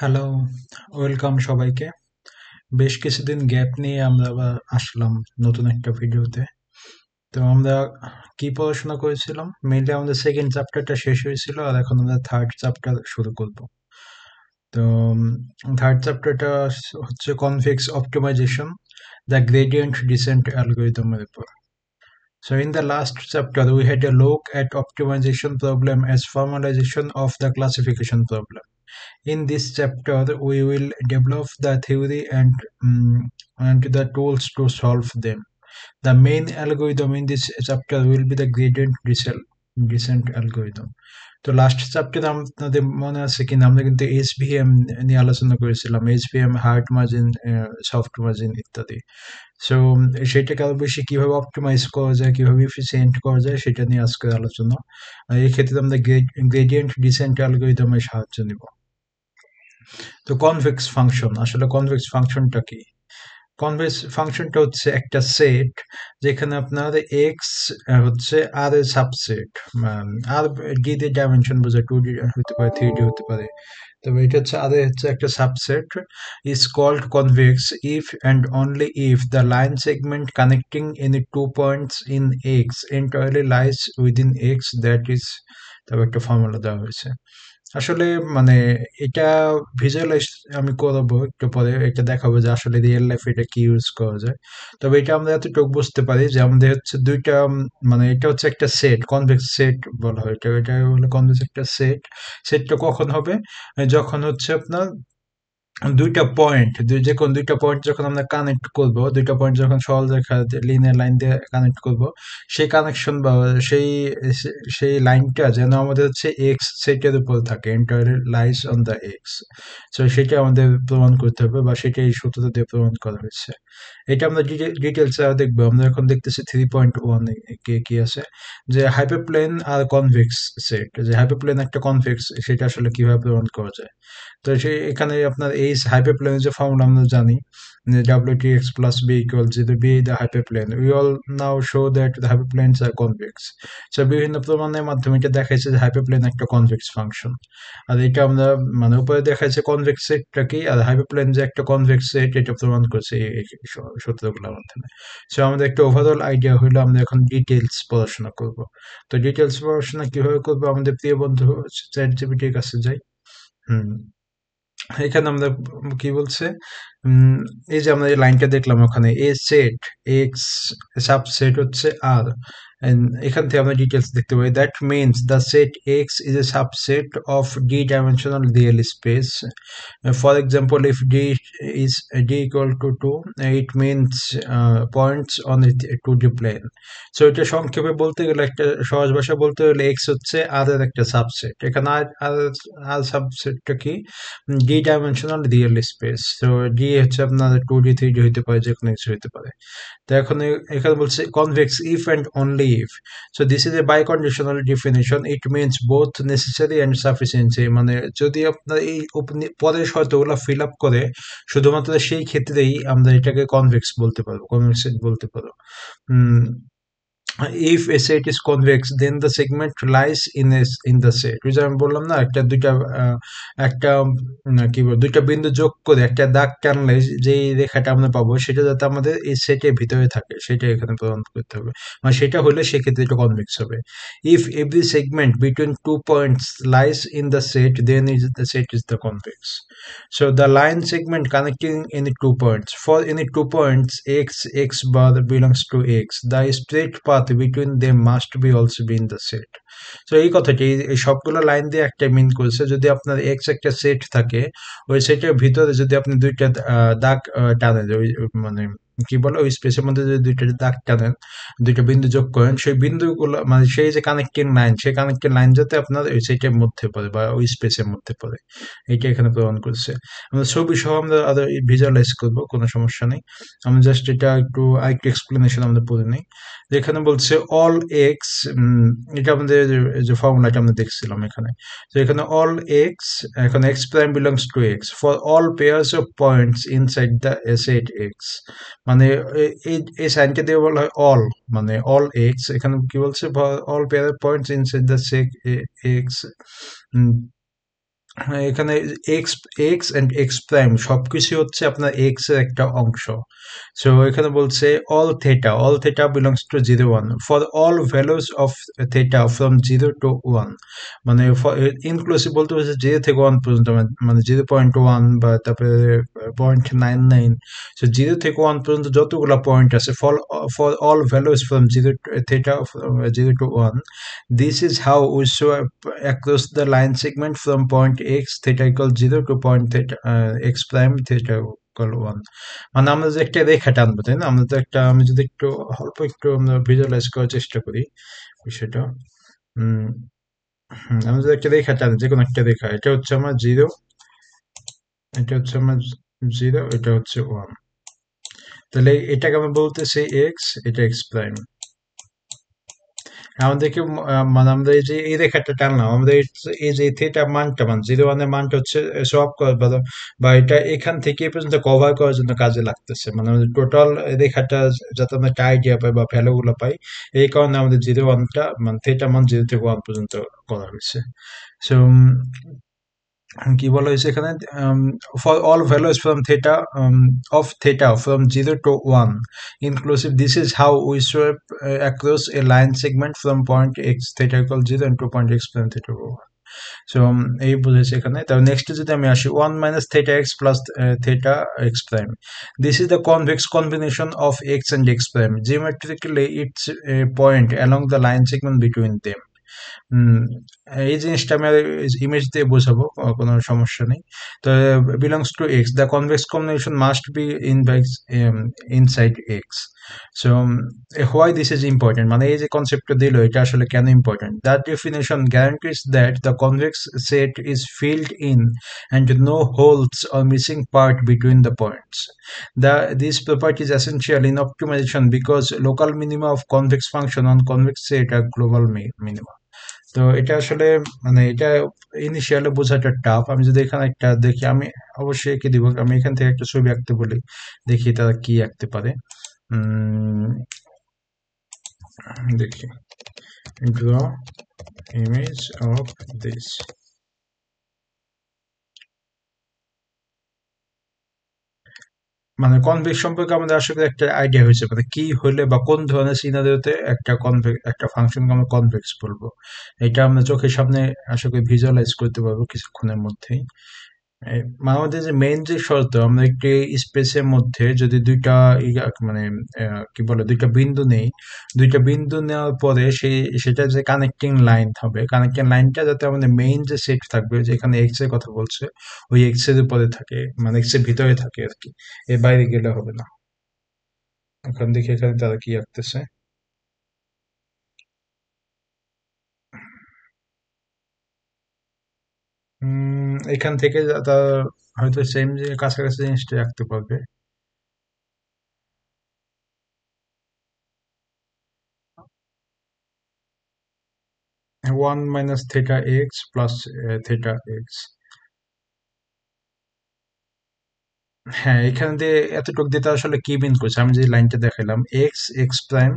Hello, welcome সবাইকে। বেশ কিছুদিন গ্যাপ নিয়ে আমরা আবার আসলাম নতুন একটা ভিডিওতে। তো আমরা কি পড়াশোনা করেছিলাম? মেইনলি আমাদের সেকেন্ড চ্যাপ্টারটা শেষ হয়েছিল আর এখন আমরা থার্ড চ্যাপ্টার শুরু করব। তো থার্ড চ্যাপ্টারটা হচ্ছে convex optimisation, the gradient descent অ্যালগোরিদমের উপর। So in the last chapter, we had a look at optimization problem as formalization of the classification problem. In this chapter, we will develop the theory and the tools to solve them. The main algorithm in this chapter will be the descent algorithm. তো last চ্যাপ্টারে আপনাদের মনে আছে কিনা আমরা কিন্তু এসভিএম নিয়ে আলোচনা করেছিলাম, এসভিএম হার্ড মার্জিন, সফট মার্জিন ইত্যাদি। সো সেটাকে আরো বেশি কিভাবে অপটিমাইজ করা যায়, কিভাবে এফিসিয়েন্ট করা যায় সেটা নিয়ে আজকের আলোচনা। আর এই ক্ষেত্রে আমরা গ্রেডিয়েন্ট ডিসেন্ট অ্যালগরিদমের সাহায্য নিব। তো কনভেক্স ফাংশন, আসলে কনভেক্স ফাংশনটা কি? কনভেক্স ফাংশনটা হচ্ছে একটা সেট যেখানে আপনার এক্স হচ্ছে আর এর সাবসেট। আর ডি দিয়ে ডাইমেনশন বোঝায়, 2D হতে পারে, 3D হতে পারে। তবে এটা হচ্ছে আর হচ্ছে একটা subset is called convex if and only if the line segment connecting any 2 points in x entirely lies within x, that is, তবে একটা ফর্মুলা দেওয়া হয়েছে। আসলে মানে এটা ভিজুয়ালাইজ আমি করবো একটু পরে, এটা দেখাবো যে আসলে রিয়েল লাইফে এটা কি ইউজ করা যায়। তবে এটা আমরা এতটুকু বুঝতে পারি যে আমাদের হচ্ছে দুইটা মানে এটা হচ্ছে একটা সেট, কনভেক্স সেট বলা হয় এটা। এটা হলো কনভেক্স একটা সেট। সেটটা কখন হবে? যখন হচ্ছে আপনার দুইটা পয়েন্ট, যে কোন দুইটা পয়েন্ট যখন আমরা কানেক্ট করব, দুইটা পয়েন্ট যখন সরল রেখা লিনিয়ার লাইন দিয়ে কানেক্ট করব, সেই কানেকশন বা সেই সেই লাইনটা যেন আমাদের হচ্ছে এক্স সেটের উপর থাকে, entire lies on the X. So সেটা আমাদের প্রমাণ করতে হবে, বা সেটা এই সূত্র দিয়ে প্রমাণ করা হয়েছে। এটা আমরা ডিটেলস দেখবো। আমরা এখন দেখতেছি 3.1 কি আছে, যে হাইপারপ্লেন আর কনভেক্স সেট, যে হাইপারপ্লেন একটা কনভেক্স, সেটা আসলে কিভাবে প্রমাণ করা যায়। তো সেই এখানে আপনার এই হাইপারপ্লেনের যে ফর্মুলা আমরা জানি, যে WTX plus B equals to be the hyperplane. We all now show that the hyperplanes are convex. So বিভিন্ন প্রমাণের মাধ্যমে এটা দেখাইছে যে হাইপারপ্লেন একটা কনভেক্স ফাংশন। আর এটা আমরা মানে উপরে দেখাইছে কনভেক্স সেটটা কি, আর হাইপারপ্লেন যে একটা কনভেক্স সেট এটা প্রমাণ করছে এই সূত্রগুলোর মাধ্যমে। সো আমাদের একটা ওভারঅল আইডিয়া হলো, আমরা এখন ডিটেলস পড়াশোনা করব। তো ডিটেলস পড়াশোনা কিভাবে করবো? আমাদের প্রিয় বন্ধু চ্যাটজিপিটির কাছে যাই। হুম এখানে আমরা কি বলছে, এই যে আমরা এই লাইনটা দেখলাম, ওখানে এ সেট এক্স সাবসেট হচ্ছে আর, এখান থেকে আমরা ডিটেলস দেখতে পাই। That means the set X is a subset of D dimensional real space. For example, if D is D equal to 2, it means points on 2D plane. So এটা সংক্ষেপে বলতে গেলে, একটা সহজ ভাষা বলতে গেলে, এক্স হচ্ছে আর এর একটা সাবসেট। এখানে আর সাবসেটটা কি? D dimensional real space. তো ডি হচ্ছে আপনার 2D 3D হইতে পারে, যে কোনো কিছু হইতে পারে। তো এখন এখানে বলছে convex if and only if. So this is a biconditional definition, it means both necessary and sufficiency. মানে যদি আপনার এই পরের শর্তগুলো ফিল আপ করে, শুধুমাত্র সেই ক্ষেত্রেই আমরা এটাকে কনভেক্স বলতে পারবো, কনভেক্স বলতে পারবো। if a set is convex, then the segment lies in the set, ওই যে আমি বললাম না, একটা দুইটা একটা কি বল, দুইটা বিন্দু যোগ করে একটা দাগ টানলে যে রেখাটা আমরা পাবো, সেটা যাতে আমাদের এই সেটের ভিতরে থাকে, সেটা এখানে প্রমাণ করতে হবে। মানে সেটা হলে সেক্ষেত্রে এটা কনভেক্স হবে। if every segment between 2 points lies in the set, then the set is the convex. So the line segment connecting any 2 points, for any 2 points x bar belongs to x, the straight path between them must be also be in the set. So এই কথাটি এই সবগুলো line দিয়ে একটা মিন করেছে, যদি আপনার x একটা সেট থাকে, ওই সেটের ভিতরে যদি আপনি দুইটা দাগ টানেন, ওই মানে কি বলে, ওই স্পেসের মধ্যে যদি দুইটা দাগ টানেন, দুইটা বিন্দু যোগ করেন, সেই বিন্দুগুলো মানে সেই যে কানেক্টিং লাইন, সেই কানেক্টিং লাইন যাতে আপনার ওই সেটের মধ্যে পড়ে বা ওই স্পেসের মধ্যে পড়ে, এটা এখানে প্রমাণ করছে। আমরা ছবি সহ আমরা আরো ভিজুয়ালাইজ করবো, কোনো সমস্যা নেই। আমি জাস্ট এটা একটু আরেকটু এক্সপ্লেনেশন আমরা পড়ে নিই। এখানে বলছে অল এক্স, এটা আমাদের যে ফর্মুলাটা আমরা দেখছিলাম এখানে। তো এখানে অল এক্স, এখন x prime belongs to x for all pairs of points inside the set x. মানে এই সাইনটা দিয়ে বলা হয় অল, মানে অল এক্স। এখানে কি বলছে? All pair of points inside the set X এখানে X X and X prime সবকিছু হচ্ছে আপনার এক্স এর একটা অংশ। সো এখানে বলছে all theta belongs to 0 1 for all values of theta from 0 to 1, মানে ইনক্লুসিভ বলতে হচ্ছে 0 থেকে 1 পর্যন্ত, মানে 0.1 বা তারপরে 0.99। সো 0 থেকে 1 পর্যন্ত যতগুলো পয়েন্ট আছে, for all values from theta 0 to 1, this is how we show across the line segment from point x theta equals 0 to point theta x prime theta equal 1। মানে আমরা যে একটা রেখা টানবো, তাই না? আমরা তো একটা, আমি যদি একটু অল্প একটু আমরা ভিজুয়ালাইজ করার চেষ্টা করি বিষয়টা। উম, আমরা যদি একটা রেখা টানি, যে কোনো একটা রেখা, এটা হচ্ছে আমার 0, এটা হচ্ছে আমার 0, এটা হচ্ছে 1। তাহলে এটাকে আমরা বলতেছি এক্স, এটা এক্স প্রাইম। আমাদেরকে মানে আমরা এই যে এই রেখাটা টানলাম, আমাদের এই যে থিটা মানটা, 0 1 এর মানটা হচ্ছে সব বা এটা এখান থেকে এই পর্যন্ত কভার করার জন্য কাজে লাগতেছে। মানে আমাদের টোটাল রেখাটা যাতে আমরা একটা আইডিয়া পাই বা ভ্যালু গুলো পাই, এই কারণে আমাদের 0 1টা মানে থিটা মান 0 থেকে 1 পর্যন্ত করা হয়েছে। সো কি বলা হয়েছে এখানে, for all values from theta of theta from 0 to 1 inclusive, this is how we sweep across a line segment from point x theta equal 0 and to point x prime theta equal 1। So এই বুঝেছে এখানে। তারপর next যদি আমি আসি, 1 minus theta x plus theta x prime, this is the convex combination of x and x prime, geometrically it's a point along the line segment between them। হুম, এই জিনিসটা আমি ইমেজ দিয়ে বোঝাবো, কোনো সমস্যা নেই। তো belongs to x, the convex combination must be inside x. So why this is important, মানে এই যে কনসেপ্টটা দিল, এটা আসলে কেন important? That definition guarantees that the convex set is field in and no holes or missing part between the points. This property is essential in optimization because local minima of convex function on convex set are global minima। তো এটা আসলে মানে এটা initially বোঝাটা tough. আমি যদি এখানে একটা দেখি, আমি অবশ্যই এঁকে দিব, আমি এখান থেকে একটা ছবি আঁকতে বলি, দেখি তারা কি আঁকতে পারে। উম, দেখি, draw image of this। মানে কনভেক্স সম্পর্কে আমাদের আশা করি একটা আইডিয়া হয়েছে, মানে কি হলে বা কোন ধরনের সিনারিওতে একটা একটা ফাংশনকে আমরা কনভেক্স বলবো, এটা আমরা চোখের সামনে আশা করি ভিজুয়ালাইজ করতে পারবো কিছুক্ষণের মধ্যেই। আমাদের যে মেইন যে শর্ত, আমরা একটি স্পেসের মধ্যে যদি দুইটা মানে কি বলে দুইটা বিন্দু নেই, দুইটা বিন্দু নেওয়ার পরে সেটা যে কানেক্টিং লাইন হবে, কানেক্টিং লাইনটা যাতে আমাদের মেইন যে সেট থাকবে, যেখানে এক্স এর কথা বলছে, ওই এক্স এর উপরে থাকে, মানে এক্স এর ভিতরে থাকে আর কি, এর বাইরে গেলে হবে না। এখন দেখি এখানে তারা কি আঁকতেছে। এখান থেকে তারা হয়তো সেম যে কাছাকাছি জিনিসটা আঁকতে পারবে। 1 minus theta x plus theta x। হ্যাঁ, এখানে দিয়ে এতটুক দিয়ে আসলে কি মিন করছে, আমি যে লাইনটা দেখালাম এক্স এক্স প্রাইম,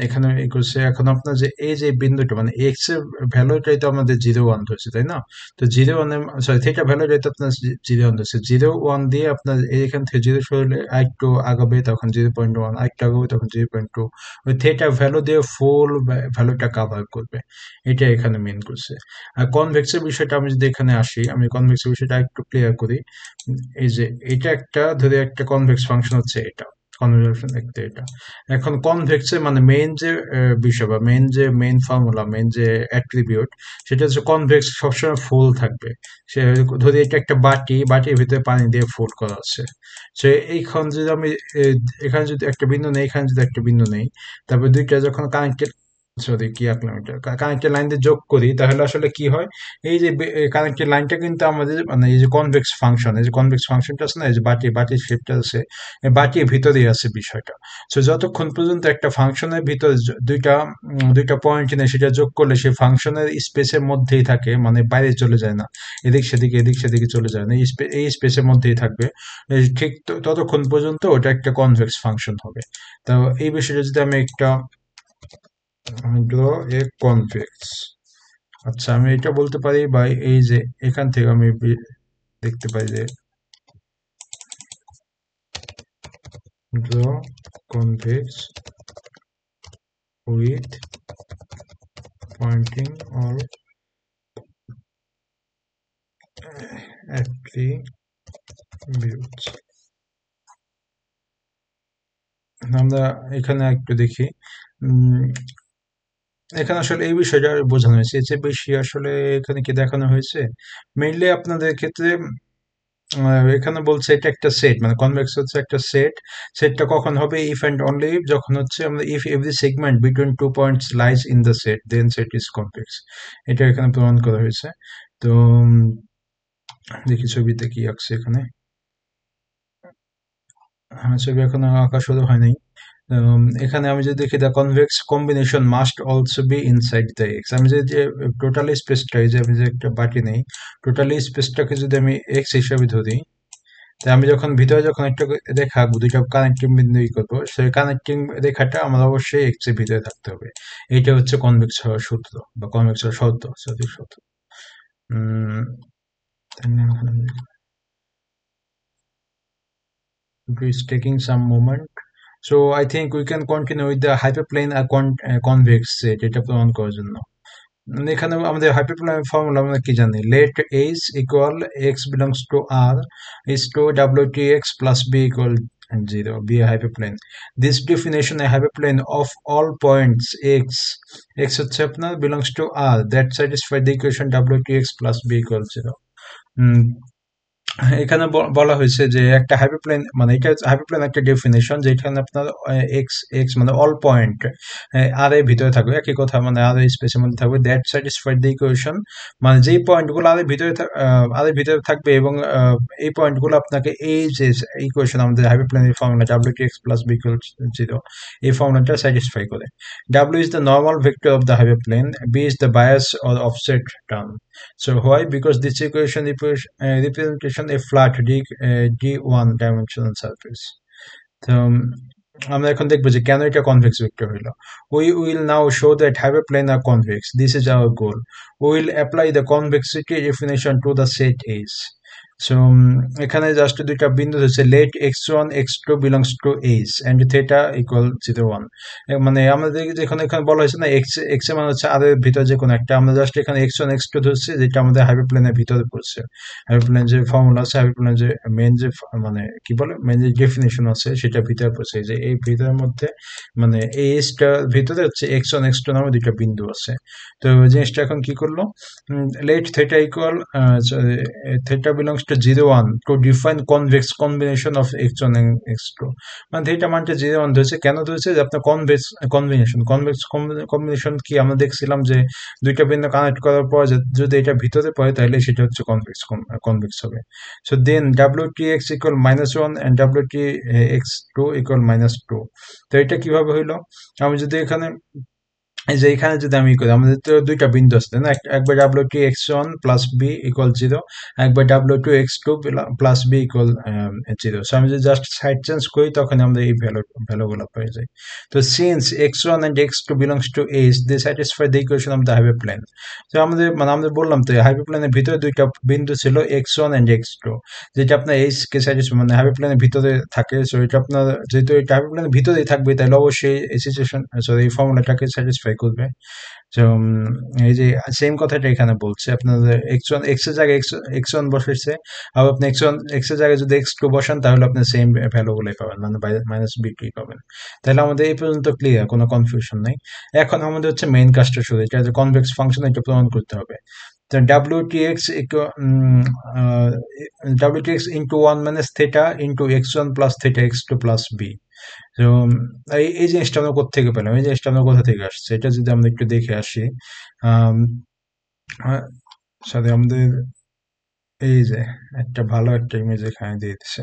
এখানে করছে। এখন আপনার যে এই যে বিন্দুটা, মানে এক্স এর ভ্যালুটাই তো আমাদের 0 1 ধরছে, তাই না? তো 0 1 সরি থিটা ভ্যালুটাই তো আপনার 0 1 ধরছে। 0 1 দিয়ে আপনার এখান থেকে 0 সরলে আরেকটু আগাবে, তখন 0.1, আরেকটু আগাবে তখন 0.2, ওই থিটা ভ্যালু দিয়ে ফুল ভ্যালুটা কাভার করবে, এটা এখানে মিন করছে। আর কনভেক্সের বিষয়টা আমি যদি এখানে আসি, আমি কনভেক্সের বিষয়টা একটু ক্লিয়ার করি। এই যে এটা একটা, ধরে একটা কনভেক্স ফাংশন হচ্ছে এটা, কনভেকশন একটা এটা। এখন কনভেক্সে মানে মেইন যে বিষয় বা মেইন ফর্মুলা, মেইন যে অ্যাট্রিবিউট, সেটা হচ্ছে কনভেক্স সবসময় ফুল থাকবে। সে ধরি এটা একটা বাটি, বাটির ভিতরে পানি দিয়ে ফুল করা আছে। সে এইখান যদি আমি এখানে যদি একটা বিন্দু নেই, এখানে যদি একটা বিন্দু নেই, তারপর দুইটা যখন কানেক্টেড, সরি কি আঁকলাম, এটা কানেক্টেড লাইন দিয়ে যোগ করি, তাহলে আসলে কি হয়, এই যে কানেক্টেড লাইনটা কিন্তু আমাদের মানে এই যে কনভেক্স ফাংশন, এই যে কনভেক্স ফাংশনটা আছে না, এই যে বাটির শেপটা আছে, এই বাটির ভিতরেই আছে বিষয়টা। সো যতক্ষণ পর্যন্ত একটা ফাংশনের ভিতরে দুইটা পয়েন্ট নেই, সেটা যোগ করলে সেই ফাংশনের স্পেসের মধ্যেই থাকে, মানে বাইরে চলে যায় না, এদিক সেদিকে চলে যায় না, এই স্পেসের মধ্যেই থাকবে। ঠিক ততক্ষণ পর্যন্ত ওটা একটা কনভেক্স ফাংশন হবে। তো এই বিষয়টা যদি আমি একটা draw a convex, আচ্ছা, আমি এটা বলতে পারি বা এই যে এখান থেকে আমি দেখতে পাই যে draw convex with pointing or attributes। আমরা এখানে একটু দেখি, উম, এখানে আসলে এই বিষয়টা বোঝানো হয়েছে, এর চেয়ে বেশি আসলে এখানে কি দেখানো হয়েছে মেইনলি আপনাদের ক্ষেত্রে। এখানে বলছে এটা একটা সেট, মানে কনভেক্স হচ্ছে একটা সেট। সেটটা কখন হবে? ইফ অ্যান্ড অনলি ইফ, যখন হচ্ছে আমরা if every segment between two points lies in the set then set is convex. এটা এখানে প্রমাণ করা হয়েছে। তো দেখি ছবিতে কি আঁকছে এখানে। হ্যাঁ, ছবি এখনো আঁকা শুরু হয় নাই। এখানে আমি যদি দেখি the convex combination must also be inside the x. আমি যদি টোটালি স্পেসটা, এই যে আমি যে একটা বাটি নেই, টোটালি স্পেসটাকে যদি আমি এক্স হিসাবে ধরি, তাই আমি যখন ভিতরে যখন একটা রেখা আঁকবো, দুইটা কানেক্টিং বিন্দু ই করবো, সেই কানেক্টিং রেখাটা আমার অবশ্যই এক্স এর ভিতরে থাকতে হবে। এইটা হচ্ছে কনভেক্স হওয়ার সূত্র বা কনভেক্স হওয়ার শর্ত, সঠিক সূত্র। উম, it is taking some moment. So I think we can continue with the hyperplane convex set, এটা প্রমাণ করার জন্য। এখানে আমাদের hyperplane ফর্মুলা আমরা কি জানি? Let H equal x belongs to R is to WTX plus B equal 0, be a hyperplane. This definition a hyperplane of all points x হচ্ছে আপনার belongs to R that satisfy the equation WTX plus B equal 0. এখানে বলা হয়েছে যে একটা হাইপারপ্লেন, মানে এটা হাইপারপ্লেন একটা ডেফিনেশন যেখানে আপনার এক্স এক্স মানে অল পয়েন্ট আর এর ভিতরে থাকবে, একই কথা, মানে আর স্পেসের মধ্যে থাকবে, দ্যাট স্যাটিসফাইড দ্য ইকুয়েশন, মানে যেই পয়েন্টগুলো আর এর ভিতরে আর এর ভিতরে থাকবে এবং এই পয়েন্টগুলো আপনাকে এই যে ইকুয়েশন আমাদের হাইপারপ্লেনের formula WTX plus B equal 0, এই ফর্মুলাটা স্যাটিসফাই করে। W is the normal vector of the hyperplane, B is the bias or offset term. So why? Because this equation representation a flat d1 dimensional surface. তো আমরা এখন দেখবো যে কেন এটা কনভেক্স ভেক্টর হইলো। We will now show that hyperplane are convex. This is our goal. We will apply the convexity definition to the set S. So এখানে just দুইটা বিন্দু হচ্ছে let x1 x2 belongs to S and theta equal 0 1। মানে আমাদের যেখানে এখানে বলা হয়েছে না x এর মান হচ্ছে আর এর ভিতর যে কোনো একটা, আমরা জাস্ট এখানে x1 x2 ধরছি যেটা আমাদের হাইপারপ্লেনের ভিতরে পড়ছে। হাইপারপ্লেন যে ফর্মুলা আছে, হাইপারপ্লেন যে মেন যে মানে কি বলে মেন যে ডেফিনিশন আছে সেটা ভিতরে পড়ছে, যে এই ভিতরের মধ্যে মানে এই এসটার ভিতরে হচ্ছে x1 x2 নামে দুইটা বিন্দু আছে। তো জিনিসটা এখন কি করলো, let theta equal theta belongs to 0 1 to define convex combination of x1 and x2। মানে theta মানটা 0 1 ধরেছে, কেন ধরেছে? যে আপনার কনভেক্স কনভেক্স কম্বিনেশন কি আমরা দেখছিলাম যে দুইটা বিন্দু কানেক্ট করার পর যদি এটা ভিতরে পড়ে তাহলে সেটা হচ্ছে কনভেক্স হবে। So then WTX equal -1 and WTX2 equal -2। তো এটা কিভাবে হইলো? আমি যদি এখানে এই যে এখানে যদি আমি করি, আমাদের তো দুইটা বিন্দু আছে না, একবার WTX1 প্লাস বি ইকুয়াল 0, একবার W2X2 plus B equal 0। So আমি যদি জাস্ট সাইড চেঞ্জ করি তখন আমরা এই ভ্যালুগুলো পেয়ে যাই। তো since x1 and x2 belongs to S, they satisfy the equation of the hyperplane। তো আমাদের মানে আমরা বললাম তো হাইপারপ্লেনের ভিতরে দুইটা বিন্দু ছিল x1 and x2, যেটা আপনার এইচ কে স্যাটিসফাই মানে হাইপারপ্লেনের ভিতরে থাকে। সো এটা আপনার যেহেতু এটা হাইপারপ্লেনের ভিতরেই থাকবে তাহলে অবশ্যই এই সিচুয়েশন সরি এই ফর্মুলাটাকে স্যাটিসফাই করবে। তো এই যে সেম কথাটা এখানে বলছে, আপনার x1 x এর জায়গায় x1 বসাইছে, আর আপনি x এর জায়গায় যদি x2 বসান তাহলে আপনি সেম ভ্যালু গুলোই পাবেন, মানে মাইনাস b2 পাবেন। তাহলে আমাদের এই পর্যন্ত ক্লিয়ার, কোনো কনফিউশন নেই। এখন আমাদের হচ্ছে মেইন কাজটা শুরু, এটা যে কনভেক্স ফাংশন এটা প্রমাণ করতে হবে। WTX WTX into 1 minus theta into x1 plus theta x2 plus b। তো এই জিনিসটা আমরা কোত্থেকে পেলাম, এই জিনিসটা আমরা কোথা থেকে আসছে, এটা যদি আমরা একটু দেখে আসি। সাথে আমাদের এই যে একটা ভালো একটা ইমেজ এখানে দিয়ে দিচ্ছে।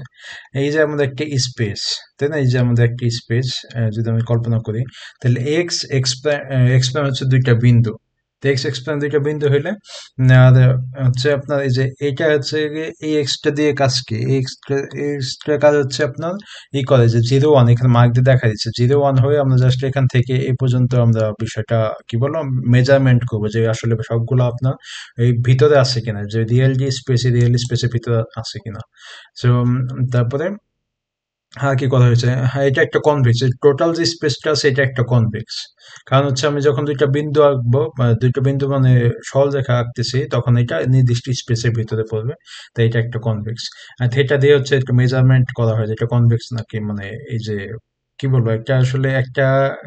এই যে আমাদের একটা স্পেস, তাই না? এই যে আমাদের একটা স্পেস যদি আমি কল্পনা করি, তাহলে এক্স প্রাইম হচ্ছে দুইটা বিন্দু, তো এক্স এক্স প্লেন দুইটা বিন্দু হইলে হচ্ছে আপনার এই যে এটা হচ্ছে এই এক্সটা দিয়ে কাজ কি, এই এক্সটা কাজ হচ্ছে আপনার ই করে যে 0 1, এখানে মার্ক দিয়ে দেখা দিচ্ছে 0 1 হয়ে আমরা জাস্ট এখান থেকে এই পর্যন্ত আমরা বিষয়টা কি বললাম মেজারমেন্ট করবো যে আসলে সবগুলো আপনার এই ভিতরে আছে কিনা, যে রিয়েল স্পেসের ভিতরে আছে কিনা। তো তারপরে হ্যাঁ কি কথা হয়েছে, হ্যাঁ এটা একটা কনভেক্স, টোটাল যে স্পেসটা আছে এটা একটা কনভেক্স। কারণ হচ্ছে আমি যখন দুইটা বিন্দু আঁকবো, দুইটা বিন্দু মানে সরলরেখা আঁকতেছি, তখন এটা নির্দিষ্ট স্পেসের ভিতরে পড়বে, তাই এটা একটা কনভেক্স। আর থিটা দিয়ে হচ্ছে একটা মেজারমেন্ট করা হয় যে এটা কনভেক্স নাকি, মানে এই যে কি বলবো, একটা আসলে একটা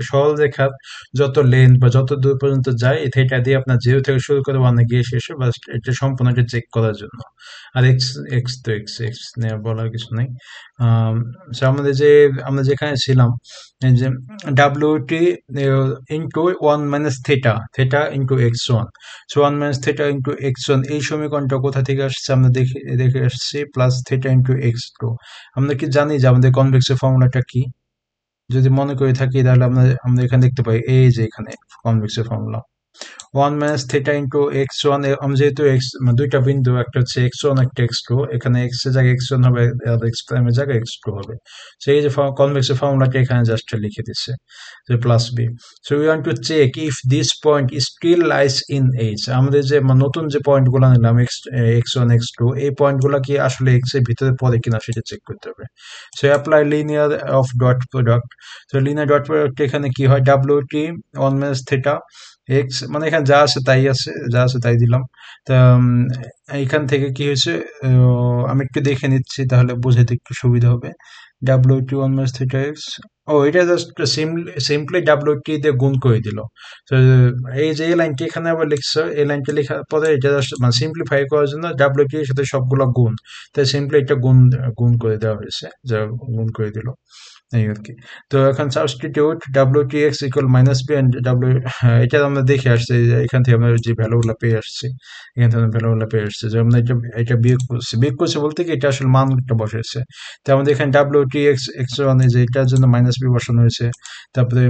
সরলরেখার যত লেন্থ বা যত দূর পর্যন্ত যায় এই থিটা দিয়ে আপনার 0 থেকে শুরু করে 1 গিয়ে শেষে, বাস এটা সম্পূর্ণ এটা চেক করার জন্য। আর এক্স এক্স তো এক্স এক্স নিয়ে বলার কিছু নেই। সো আমাদের যে আমরা যেখানে ছিলাম, এই যে WT into 1 - theta, theta into x1, so 1 - theta into x1, এই সমীকরণটা কোথা থেকে আসছে আমরা দেখে দেখে আসছি, প্লাস থিটা ইন্টু x2। আমরা কি জানি যে আমাদের কনভেক্সের ফর্মুলাটা কি? যদি মনে করে থাকি তাহলে আমরা আমরা এখানে দেখতে পাই, এই যে এখানে কনভেক্সের ফর্মুলা 1 - থিটা ইন্টু x1, আমি যেহেতু এক্স দুইটা বিন্দু, একটা হচ্ছে x1 একটা x2, এখানে x এর জায়গায় x1 হবে আর x প্রাইমের জায়গায় x2 হবে। সেই যে কনভেক্সের ফর্মুলাটা এখানে জাস্ট লিখে দিচ্ছে যে plus B. So we want to check if this point still lies in H, আমাদের যে নতুন যে পয়েন্টগুলো নিলাম x1 x2, এই পয়েন্টগুলো কি আসলে x এর ভিতরে পড়ে কিনা সেটা চেক করতে হবে। So apply linear of dot product. So linear dot product এখানে কি হয়, ডাব্লিউটি 1 - থিটা এক্স, মানে এখানে যা আছে তাই আছে, যা আছে তাই দিলাম। তা এইখান থেকে কি হয়েছে, আমি একটু দেখে নিচ্ছি তাহলে বুঝাতে একটু সুবিধা হবে। WT1 - থিটা এক্স, ও এটা জাস্ট সিম্পলি WT দিয়ে গুণ করে দিল। তো এই যে এই লাইনটি এখানে আবার লিখছো, এই লাইনটা লেখার পরে এটা জাস্ট মানে সিম্পলিফাই করার জন্য WT এর সাথে সবগুলো গুণ, তাই সিম্পলি এটা গুণ গুণ করে দেওয়া হয়েছে, যা গুণ করে দিল এই আর কি। তো এখন substitute WTX equal minus b and ডাব্লিউ, এটা আমরা দেখে আসছি যে এখান থেকে আমরা যে ভ্যালুগুলো পেয়ে আসছি, এখান থেকে আমরা ভ্যালুগুলো পেয়ে আসছি যে আমরা এটা এটা বিয়োগ করছি বলতে কি এটা আসলে মানটা বসেছে। তো আমাদের এখানে WTX যে এটার জন্য মাইনাস বি বসানো হয়েছে, তারপরে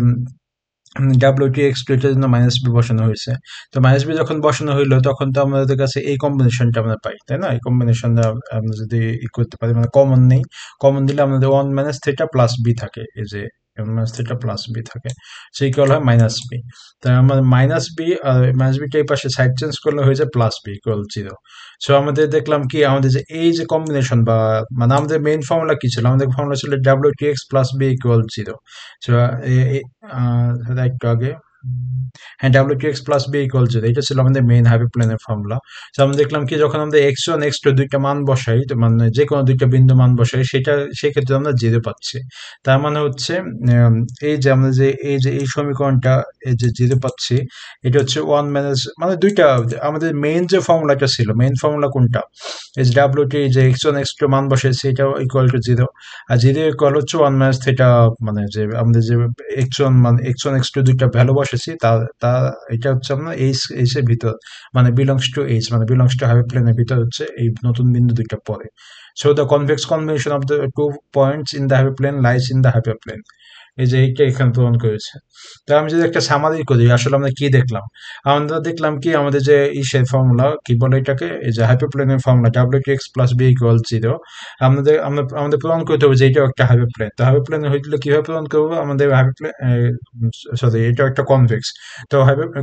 WTX2 এটার জন্য মাইনাস বি বসানো হয়েছে। তো মাইনাস বি যখন বসানো হইলো তখন তো আমাদের কাছে এই কম্বিনেশনটা আমরা পাই, তাই না? এই কম্বিনেশনটা আমরা যদি করতে পারি, মানে কমন নেই, কমন দিলে আমাদের 1 - থিটা প্লাস বি থাকে, এই যে 1 - থিটা প্লাস বি থাকে, সেই ইকুয়াল হয় মাইনাস বি। তাই আমাদের মাইনাস বি আর মাইনাস বিটা এই পাশে সাইড চেঞ্জ করলে হয়ে যায় প্লাস বি ইকুয়াল 0। সো আমাদের দেখলাম কি আমাদের যে এই যে কম্বিনেশন বা মানে আমাদের মেইন ফর্মুলা কি ছিল, আমাদের ফর্মুলা ছিল WTX plus B equal 0। So একটু আগে হ্যাঁ WTX প্লাস বি ইকুয়াল 0, এটা ছিল আমাদের মেইন হাইপারপ্লেনের ফর্মুলা। তো আমরা দেখলাম কি যখন আমরা x1 x2 দুইটা মান বসাই, তো মানে যে কোনো দুইটা বিন্দু মান বসাই, সেটা সেক্ষেত্রে আমরা 0 পাচ্ছি। তার মানে হচ্ছে এই যে আমরা যে এই সমীকরণটা এই যে 0 পাচ্ছি, এটা হচ্ছে মানে দুইটা আমাদের মেইন যে ফর্মুলাটা ছিল, মেইন ফর্মুলা কোনটা, এই যে WT যে x1 x2 মান বসাইছি এটা ইকুয়াল টু 0, আর 0 ইকুয়াল হচ্ছে 1 - থিটা, মানে যে আমাদের যে x1 মানে x1 x2 দুইটা ভ্যালু বসেছি তা তা এটা হচ্ছে আপনার এইচ এর ভিতর, মানে বিলংস টু এইচ, মানে বিলংস টু হাইপারপ্লেনের ভিতর হচ্ছে এই নতুন বিন্দু দুইটা পড়ে। So the convex combination of the two points in the hyperplane lies in the hyperplane, এই যে এইটা এখানে প্রমাণ করেছে। তো আমি যদি একটা সামারি করি আসলে আমরা কি দেখলাম, আমরা দেখলাম কি আমাদের যে ইসের ফর্মুলা কি বলে এটাকে, এই যে হাইপারপ্লেনের formula WTX plus B equal 0, আমাদের প্রমাণ করতে হবে যে এটাও একটা হাইপারপ্লেন। তো হাইপারপ্লেন হইলে কিভাবে প্রমাণ করবো, আমাদের হাইপারপ্লেন সরি এটাও একটা কনভেক্স। তো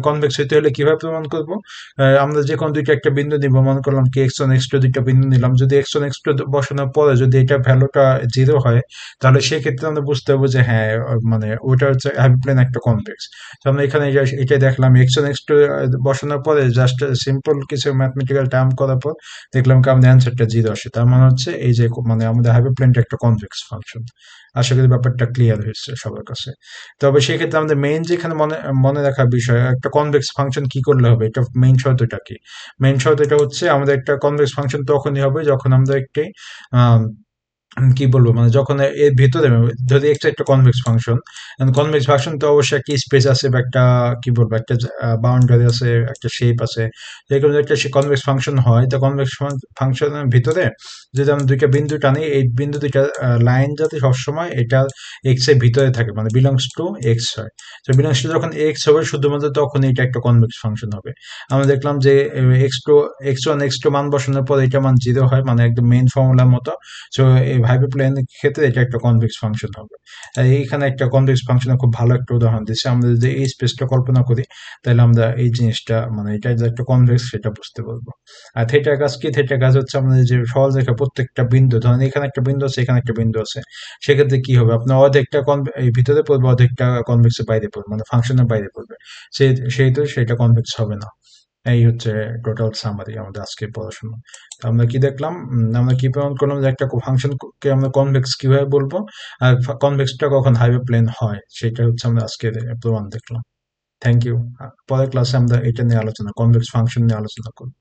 কনভেক্স হইতে হলে কিভাবে প্রমাণ করবো, আমরা যে কোনো দুইটা একটা বিন্দু নিব, মনে করলাম কি x1 x2 দুইটা বিন্দু নিলাম, যদি x1 x2 বসানোর পরে যদি এটা ভ্যালুটা 0 হয়, তাহলে সেক্ষেত্রে আমরা বুঝতে হবে যে হ্যাঁ মানে ওইটা হচ্ছে হাইপারপ্লেন একটা কনভেক্স। তো আমরা এখানে এটা দেখলাম x1 x2 বসানোর পরে জাস্ট সিম্পল কিছু ম্যাথমেটিক্যাল টার্ম করার পর দেখলাম কি আমাদের অ্যান্সারটা 0 আসে, তার মানে হচ্ছে এই যে মানে আমাদের হাইপারপ্লেনটা একটা কনভেক্স ফাংশন। আশা করি ব্যাপারটা ক্লিয়ার হয়েছে সবার কাছে। তবে সেক্ষেত্রে আমাদের মেইন যেখানে মনে মনে রাখার বিষয়, একটা কনভেক্স ফাংশন কি করলে হবে, এটা মেইন শর্তটা কি, মেইন শর্ত এটা হচ্ছে আমাদের একটা কনভেক্স ফাংশন তখনই হবে যখন আমরা একটি কি বলবো মানে যখন এর ভিতরে যদি একটা কনভেক্স ফাংশন, কনভেক্স ফাংশন তো অবশ্যই একটা স্পেস আছে বা একটা কি বলবো একটা বাউন্ডারি আছে, একটা শেপ আছে, যেরকম একটা কনভেক্স ফাংশন হয়, তো কনভেক্স ফাংশনের ভিতরে যদি আমরা দুইটা বিন্দু টানি, এই বিন্দু দুইটা লাইন যাতে সবসময় এটা এক্স এর ভিতরে থাকে, মানে বিলংস টু এক্স হয়। তো বিলংস টু যখন এক্স হবে শুধুমাত্র তখন এটা একটা কনভেক্স ফাংশন হবে। আমরা দেখলাম যে এক্স টু মান বসানোর পর এটা মান জিরো হয়, মানে একদম মেইন ফর্মুলার মতো। সো এই হাইপারপ্লেনের ক্ষেত্রে এটা একটা কনভেক্স ফাংশন হবে। এইখানে একটা কনভেক্স ফাংশনের খুব ভালো একটা উদাহরণ দিচ্ছে। আমরা যদি এই স্পেসটা কল্পনা করি, তাহলে আমরা এই জিনিসটা মানে এটা যে একটা কনভেক্স সেটা বুঝতে পারবো। আর থিটার কাজ কি? থিটার কাজ হচ্ছে আমাদের যে সরল রেখা প্রত্যেকটা বিন্দু, ধরেন এখানে একটা বিন্দু আছে, এখানে একটা বিন্দু আছে, সেক্ষেত্রে কি হবে, আপনার অর্ধেকটা এই ভিতরে পড়বে, অর্ধেকটা কনভেক্সের বাইরে পড়বে, মানে ফাংশনের বাইরে পড়বে। সেই তো সেটা কনভেক্স হবে না। এই হচ্ছে টোটাল সামারি আমাদের আজকের পড়াশোনা। তো আমরা কি দেখলাম, আমরা কি প্রমাণ করলাম যে একটা ফাংশন কে আমরা কনভেক্স কিভাবে বলবো, আর কনভেক্সটা কখন হাইপারপ্লেন হয়, সেটা হচ্ছে আমরা আজকে প্রমাণ দেখলাম। Thank you. পরের ক্লাসে আমরা এটা নিয়ে আলোচনা, কনভেক্স ফাংশন নিয়ে আলোচনা করব।